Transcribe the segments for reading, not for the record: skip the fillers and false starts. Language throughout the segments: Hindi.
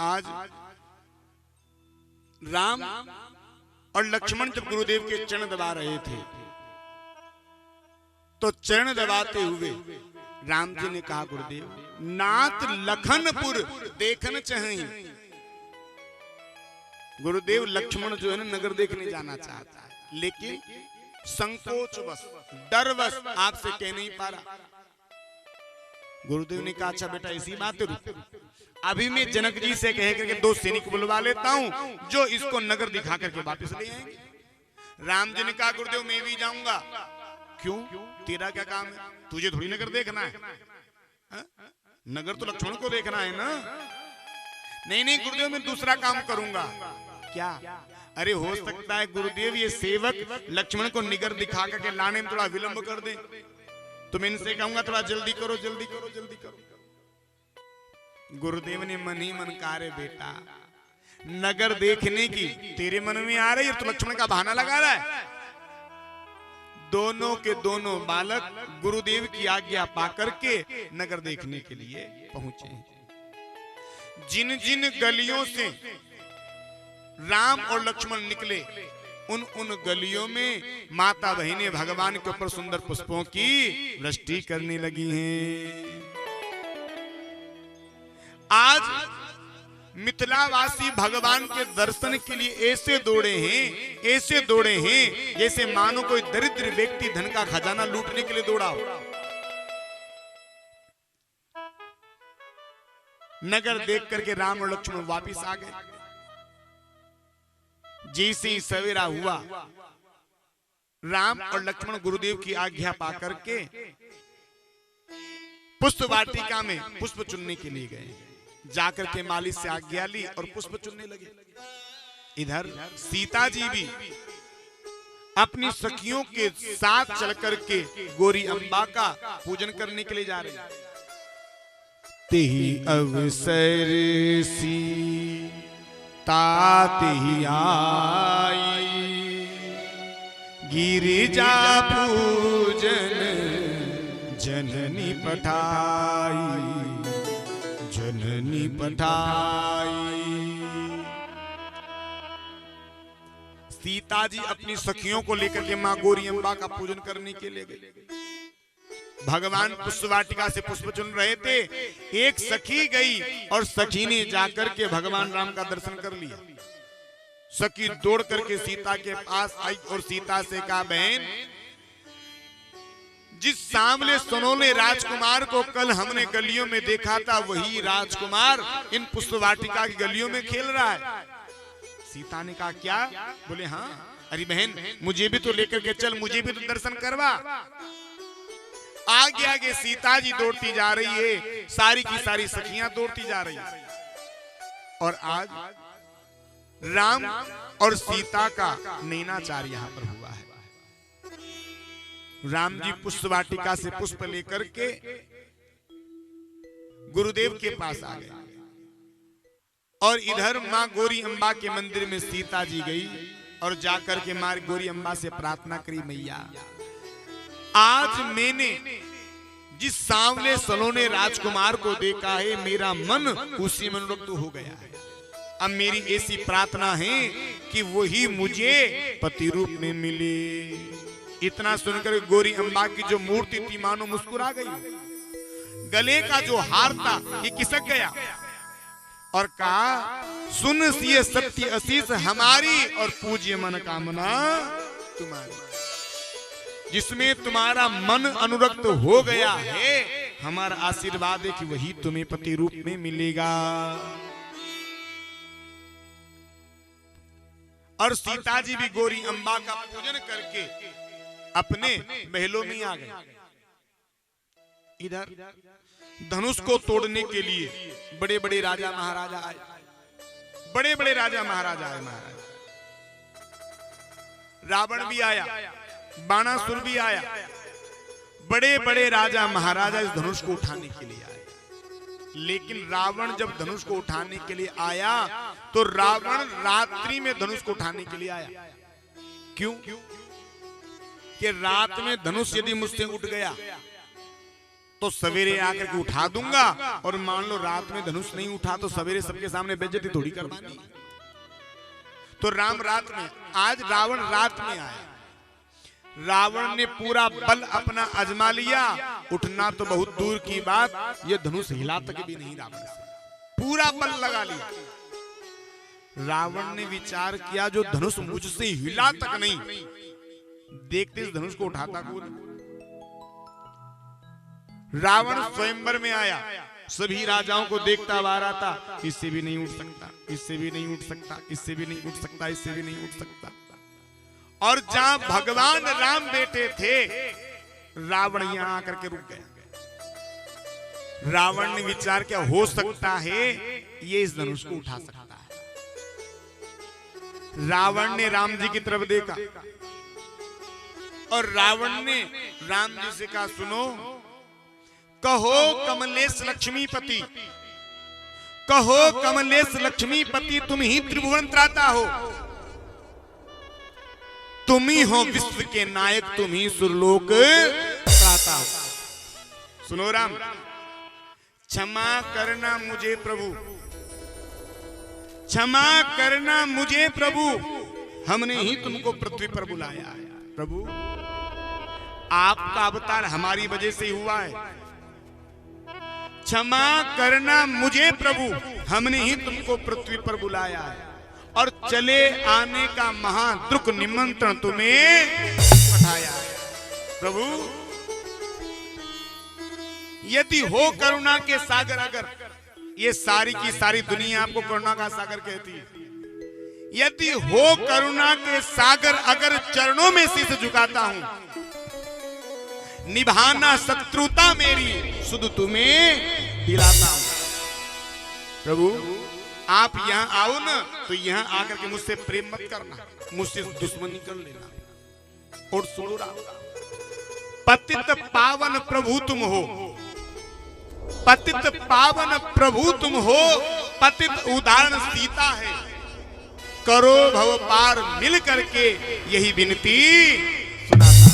आज राम और लक्ष्मण जब गुरुदेव के चरण दबा रहे थे तो चरण दबाते हुए राम जी ने कहा, गुरुदेव नाथ लखनपुर देखन चाहिए। गुरुदेव लक्ष्मण जो है ना नगर देखने जाना चाहता है, लेकिन संकोचवश डरवश आपसे कह नहीं पा रहा। गुरुदेव ने कहा, अच्छा बेटा इसी बात रुक, अभी मैं जनक जी से कह करके 2 सैनिक बुलवा लेता हूं जो इसको नगर दिखा करके वापस ले आएंगे। राम जी ने कहा, गुरुदेव मैं भी जाऊंगा। क्यों, तेरा क्या काम है, तुझे थोड़ी नगर देखना है? हा? नगर तो लक्ष्मण को देखना है ना। नहीं नहीं गुरुदेव मैं दूसरा काम करूंगा। क्या? अरे हो सकता है गुरुदेव ये सेवक लक्ष्मण को नगर दिखा करके लाने में थोड़ा विलंब कर दे, तो मैं इनसे कहूंगा थोड़ा जल्दी करो जल्दी करो जल्दी करो। गुरुदेव ने मन ही मन कहा, रे बेटा नगर देखने की तेरे मन में आ रही है तो लक्ष्मण का बहाना लगा रहा है। दोनों के दोनों बालक गुरुदेव की आज्ञा पाकर के नगर देखने के लिए पहुंचे। जिन जिन गलियों से राम और लक्ष्मण निकले उन उन गलियों में माता बहिनें भगवान के ऊपर सुंदर पुष्पों की वृष्टि करने लगी हैं। आज मिथिलावासी भगवान के दर्शन के लिए ऐसे दौड़े हैं जैसे मानो कोई दरिद्र व्यक्ति धन का खजाना लूटने के लिए दौड़ा हो। नगर देख करके राम और लक्ष्मण वापिस आ गए। जैसे ही सवेरा हुआ राम और लक्ष्मण गुरुदेव की आज्ञा पाकर के पुष्प वाटिका में पुष्प चुनने के लिए गए। जाकर के माली से आज्ञा ली और पुष्प चुनने लगे। इधर सीता जी भी अपनी सखियों के साथ चल करके गौरी अम्बा का पूजन करने के लिए जा रही। तेहि अवसर सीता तेहि आई, गिरिजा पूजन जननी पठाई, जननी पठाई। सीता जी अपनी सखियों को लेकर के मां गौरी अम्बा का पूजन करने के लिए गई। भगवान पुष्प वाटिका से पुष्प चुन रहे थे। एक सखी गई और सखी ने जाकर के भगवान राम का दर्शन कर लिया। सखी दौड़ करके सीता के पास आई और सीता से कहा, बहन जिस सांवले सोनोले राजकुमार को कल हमने गलियों में देखा था वही राजकुमार इन पुष्प वाटिका की गलियों में खेल रहा है। सीता ने कहा, क्या? बोले हाँ। अरे बहन मुझे भी तो लेकर के चल, मुझे भी तो दर्शन करवा। आगे आगे सीता जी दौड़ती जा रही है, सारी की सारी सखियां दौड़ती जा रही है। और आज राम और सीता का नैनाचार यहाँ पर हुआ है। राम जी पुष्प वाटिका से पुष्प लेकर के गुरुदेव के पास आ गए और इधर मां गौरी अम्बा के मंदिर में सीता जी गई और जाकर के मां गौरी अम्बा से प्रार्थना करी, मैया आज मैंने जिस सांवले सलोने राजकुमार को देखा है मेरा मन उसी में अनुरक्त हो गया है। अब मेरी ऐसी प्रार्थना है कि वही मुझे पति रूप में मिले। इतना सुनकर गौरी अम्बा की जो मूर्ति थी मानो मुस्कुरा गई। गले का जो हार था ये खिसक गया और कहा, सुन ये सत्य आशीष हमारी और पूज्य मनोकामना तुम्हारी। जिसमें तुम्हारा मन अनुरक्त हो गया है हमारा आशीर्वाद है कि वही तुम्हें पति रूप में मिलेगा। और सीता जी भी गौरी अम्बा का पूजन करके अपने महलों में आ गए। इधर धनुष को तोड़ने के लिए बड़े बड़े राजा महाराजा आए। बड़े बड़े राजा महाराजा आए। महाराज रावण भी आया, बाणासुर भी आया। बड़े बड़े राजा महाराजा इस धनुष को उठाने के लिए आए। लेकिन रावण जब धनुष को उठाने के लिए आया तो रावण रात्रि में धनुष को उठाने के लिए आया। क्यों? कि रात में धनुष यदि मुझसे उठ गया तो सवेरे आकर के उठा दूंगा, और मान लो रात में धनुष नहीं उठा तो सवेरे सबके सामने बेइज्जती थोड़ी करवानी। तो राम रात में, आज रावण रात में आया, रावण ने पूरा बल अपना आजमा लिया, उठना तो बहुत दूर की बात, ये धनुष हिला तक भी नहीं रावण से, पूरा बल लगा लिया। रावण ने विचार किया जो धनुष मुझसे हिला तक नहीं, देखते इस धनुष को उठाता कौन। रावण स्वयंवर में आया, सभी राजाओं को देखता आ रहा था, इससे भी नहीं उठ सकता, इससे भी नहीं उठ सकता, इससे भी नहीं उठ सकता, इससे भी नहीं उठ सकता। और जहां भगवान राम बैठे थे, रावण यहां आकर के रुक गया। रावण ने विचार किया, हो सकता है ये इस धनुष को उठा सकता है। रावण ने राम जी की तरफ देखा, और रावण ने राम जी से कहा, सुनो, कहो कमलेश लक्ष्मीपति, कहो कमलेश लक्ष्मीपति, तुम ही त्रिभुवन त्राता हो, तुम ही हो विश्व के नायक, तुम ही सुरलोक त्राता हो। सुनो राम, क्षमा करना मुझे प्रभु, क्षमा करना मुझे प्रभु, हमने ही तुमको पृथ्वी पर बुलाया है। प्रभु, आपका अवतार हमारी वजह से ही हुआ है, क्षमा करना मुझे प्रभु, हमने ही तुमको पृथ्वी पर बुलाया है, और चले आने का महादुख निमंत्रण तुम्हें पठाया है। प्रभु, यदि हो करुणा के सागर, अगर ये सारी की सारी दुनिया आपको करुणा का सागर कहती है, यदि हो करुणा के सागर, अगर चरणों में शीश झुकाता हूं, निभाना शत्रुता मेरी सुध तुम्हें दिलाता हूं। प्रभु, आप यहां आओ ना, तो यहां आकर के मुझसे प्रेम मत करना, मुझसे दुश्मनी कर लेना। और सुनो राम, पतित पावन प्रभु तुम हो, पतित पावन प्रभु तुम हो, पतित उदाहरण सीता है, करो भव पार मिल करके यही विनती सुनाता।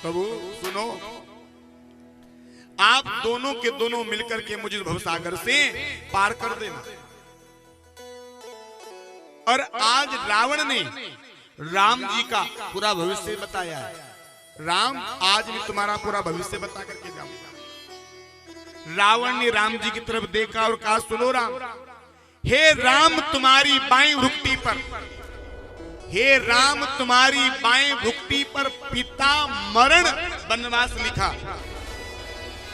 प्रभु सुनो, आप दोनों के दोनों मिलकर के मुझे भवसागर से पार कर देना। और आज रावण ने राम जी का पूरा भविष्य बताया है। राम, आज मैं तुम्हारा पूरा भविष्य बता करके जाऊंगा। रावण ने राम जी की तरफ देखा और कहा, सुनो राम, हे राम तुम्हारी बाएं भुक्ति पर, हे राम तुम्हारी बाएं भुक्ति पर पिता मरण वनवास लिखा,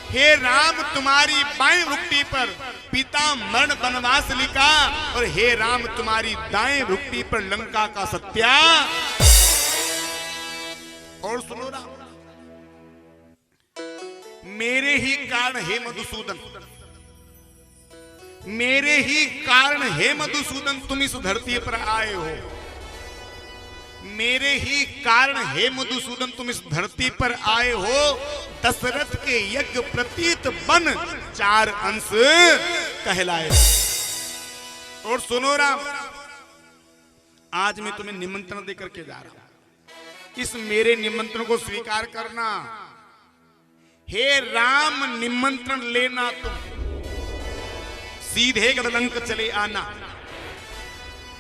हे राम तुम्हारी बाएं भुक्ति पर पिता मरण वनवास लिखा, और हे राम तुम्हारी दाएं भुक्ति पर लंका का सत्या। और सुनो राम, मेरे ही कारण हे मधुसूदन, मेरे ही कारण हे मधुसूदन तुम इस धरती पर आए हो, मेरे ही कारण हे मधुसूदन तुम इस धरती पर आए हो। दशरथ के यज्ञ प्रतीत बन 4 अंश कहलाए। और सुनो राम, आज मैं तुम्हें निमंत्रण देकर के जा रहा हूं, इस मेरे निमंत्रण को स्वीकार करना। हे राम निमंत्रण लेना तुम, सीधे गढ़लंक चले आना।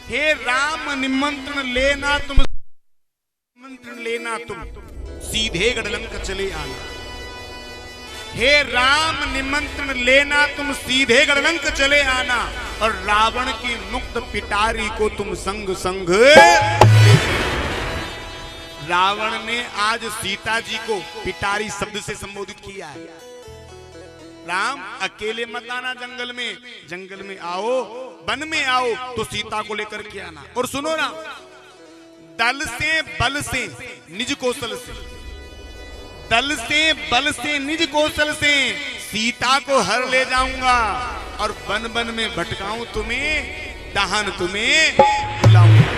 हे राम निमंत्रण लेना तुम, निमंत्रण लेना तुम, सीधे गढ़लंक चले आना। हे राम निमंत्रण लेना तुम, सीधे गढ़लंक चले आना, और रावण की मुक्त पिटारी को तुम संग संग। रावण ने आज सीता जी को पिटारी शब्द से संबोधित किया है। राम अकेले मत आना जंगल में, जंगल में आओ, वन में आओ तो सीता को लेकर के आना। और सुनो राम, दल से बल से निज कौशल से, दल से बल से निज कौशल से सीता को हर ले जाऊंगा, और वन वन में भटकाऊं तुम्हें, दहन तुम्हें बुलाऊंगा।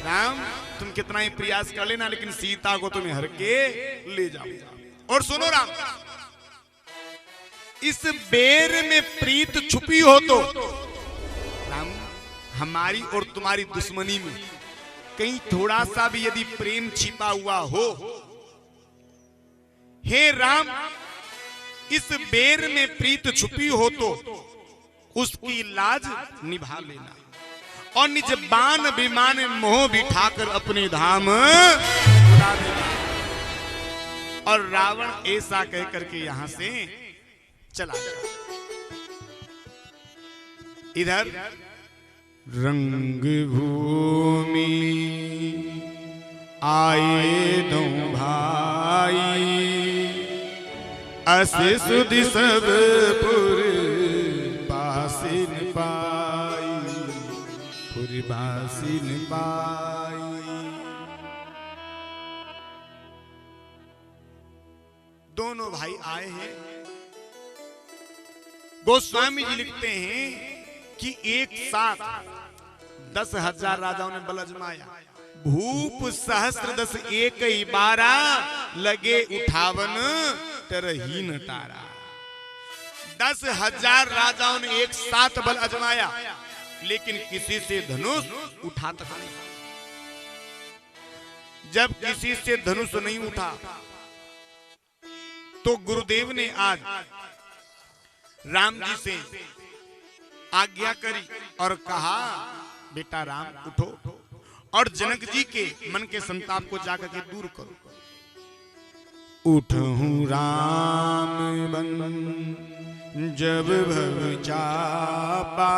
राम तुम कितना ही प्रयास कर लेना, लेकिन सीता को तुम्हें हर के ले जाऊंगा। और सुनो राम, इस बेर में प्रीत छुपी हो तो, राम हमारी और तुम्हारी दुश्मनी में कहीं थोड़ा सा भी यदि प्रेम छिपा हुआ हो, हे राम, इस बेर में प्रीत छुपी हो तो उसकी लाज निभा लेना, और निज बान विमान मोह बिठाकर अपने धाम उड़ा देना। और रावण ऐसा कह करके यहां से चला गया। इधर रंग भूमि आए दो भाई, अस सुधि सब पुर बासिन पाई, पुर बासिन पाई। दोनों भाई आए हैं। गोस्वामी जी लिखते हैं कि एक साथ 10,000 राजाओं ने बल अजमाया। भूप सहस्त्र 10 एक 12 लगे उठावन तरहीन तारा। 10,000 राजाओं ने एक साथ बल अजमाया, लेकिन किसी से धनुष उठा तक नहीं। जब किसी से धनुष नहीं उठा तो गुरुदेव ने आज राम जी से आज्ञा करी और कहा, बेटा राम उठो और जनक जी के मन के संताप को जाकर के दूर करो। उठूं राम बन जब भव चापा,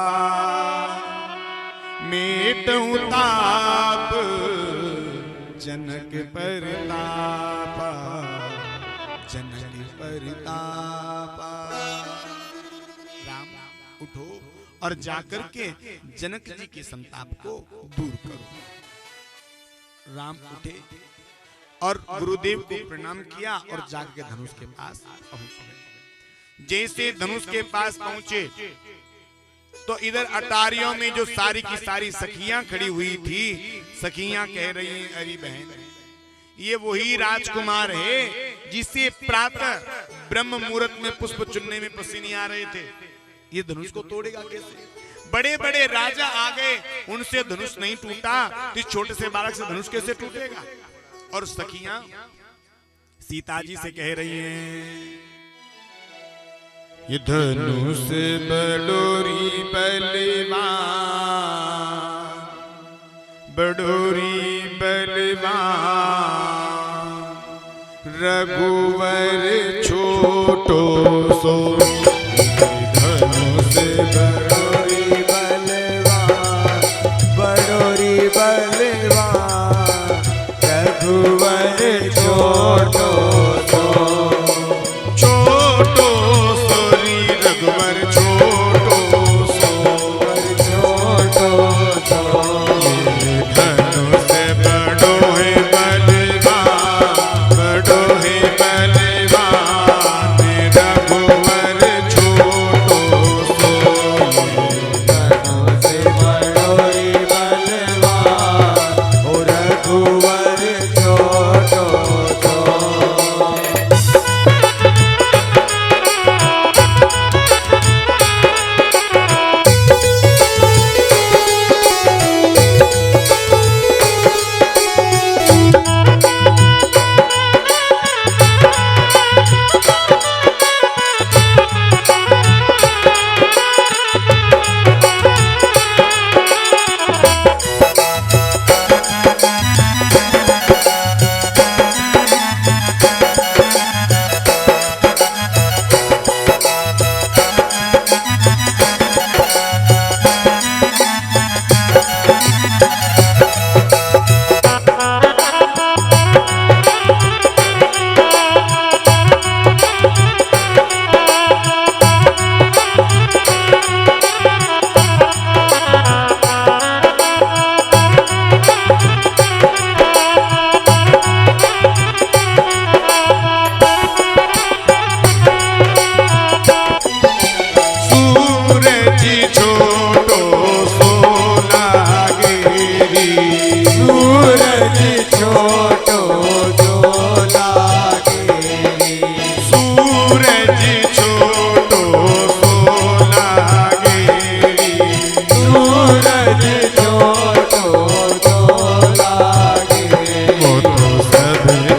मेटूं ताप जनक परतापा, जनक परतापा। राम उठो और जाकर के जनक जी के संताप को दूर करो। राम उठे और गुरुदेव को प्रणाम किया और जाकर के धनुष के पास पहुंच गए। जैसे धनुष के पास पहुंचे तो इधर अटारियों में जो सारी की सारी सखियां खड़ी हुई थी, सखियां कह रही हैं, अरे बहन, ये वही राजकुमार है जिसे प्रातः ब्रह्म मुहूर्त में पुष्प चुनने में पसीने आ रहे थे। ये धनुष को तोड़ेगा कैसे? बड़े बड़े राजा आ गए, उनसे धनुष नहीं टूटा, तो इस छोटे से बालक से धनुष कैसे टूटेगा? और सखियां सीता जी से कह रही हैं, ये धनुष बडोरी बलवान, बडोरी बलवान, रघुवर छोटो सो। धनुष बडोरी बलवान, बडोरी बलवान, रघुवर छोटो सो। छोटो सोरी रघुवर छोटो सो, छोटो सो। धनुष बडो है बलवान, बडो है बलवान, रघुवर छोटो सो। धनुष बडोरी बलवान, ओ रघुवर छोटो सो।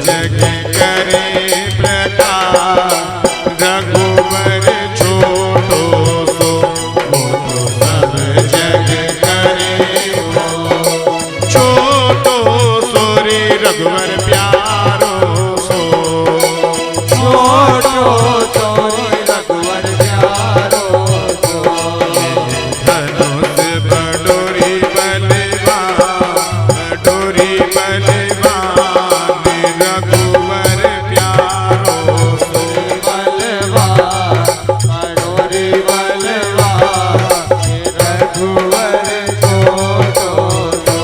जग करे प्रकाश। रघुवर छोटो सो वो तो सब जग करे हो। छोटो सो रे रघुवर प्यारो सो, छोटो सो रे रघुवर प्यारो सो। धनुष बडोरी बलवान, बडोरी बलवान रघुवर प्यारो सो। बलवान बडोरी बलवान रघुवर छोटो सो।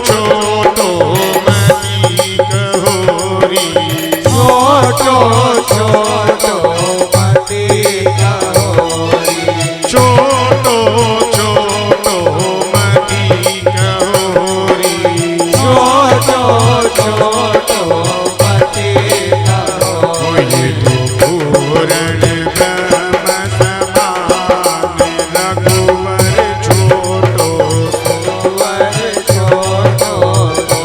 छोटो मति कहोरी, छोटो छोटो मति कहोरी। छोटो छोटो मति कहोरी। पूरण ब्रह्म समान रघुवर छोटो रघुवर छोटो सो।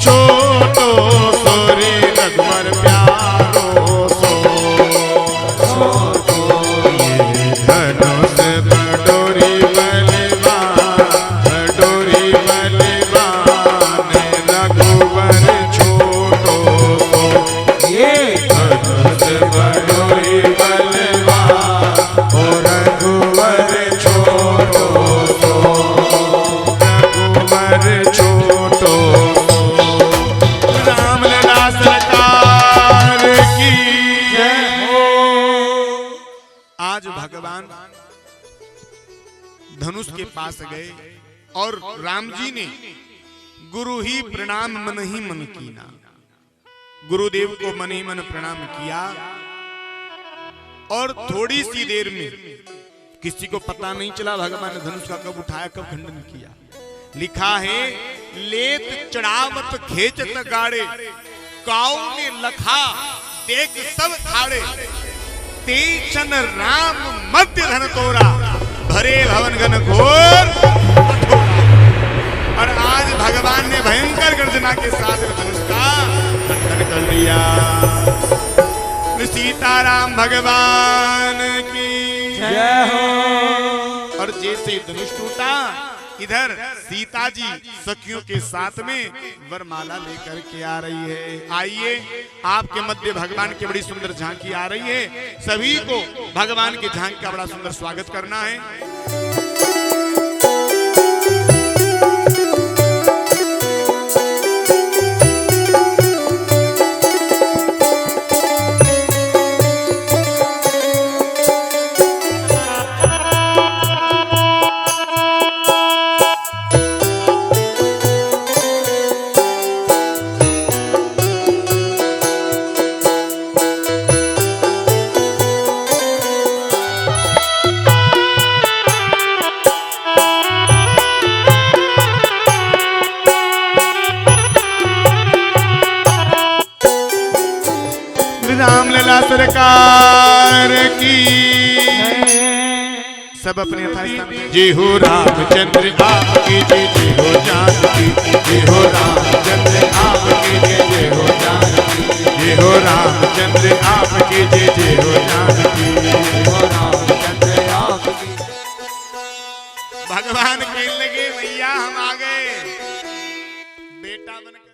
छोटो सो रे रघुवर प्यारो सो। धनुष बडोरी बलवान, बडोरी बलवान रघुवर छोटो सो। ये धनुष बडोरी बलवान ओ रघुवर छोटो सो, रघुवर छोटो सो। रामलला सरकार की जय हो। आज भगवान धनुष के पास गए और राम जी ने गुरु ही प्रणाम मन ही मन कीना। गुरुदेव को मन ही मन प्रणाम किया और थोड़ी सी देर में किसी को पता नहीं चला भगवान ने धनुष का कब उठाया कब खंडन किया। लिखा है लेत चढ़ावत खेचत गाड़े, काऊ ने लखा देख सब थाड़े। तेचन राम मध्य धन तोरा, भरे भवन घन घोर कठोरा। और आज भगवान ने भयंकर गर्जना के साथ धनुष का खंडन कर दिया। सीताराम भगवान की जय हो। और जैसे धनुष टूटा, इधर सीता जी सखियों के साथ में वरमाला लेकर के आ रही है। आइए आपके मध्य भगवान की बड़ी सुंदर झांकी आ रही है। सभी को भगवान की झांकी का बड़ा सुंदर स्वागत करना है। रामलला सरकार की सब अपने जय हो रामचंद्र आपकी जय, जय हो जानकी, जय हो रामचंद्र आपकी जय, जय हो जानकी, जय हो रामचंद्र आपकी जय, जय हो जानकी, जय हो रामचंद्र आपकी। भगवान कहने लगे भैया हम आ गए। बेटा बनकर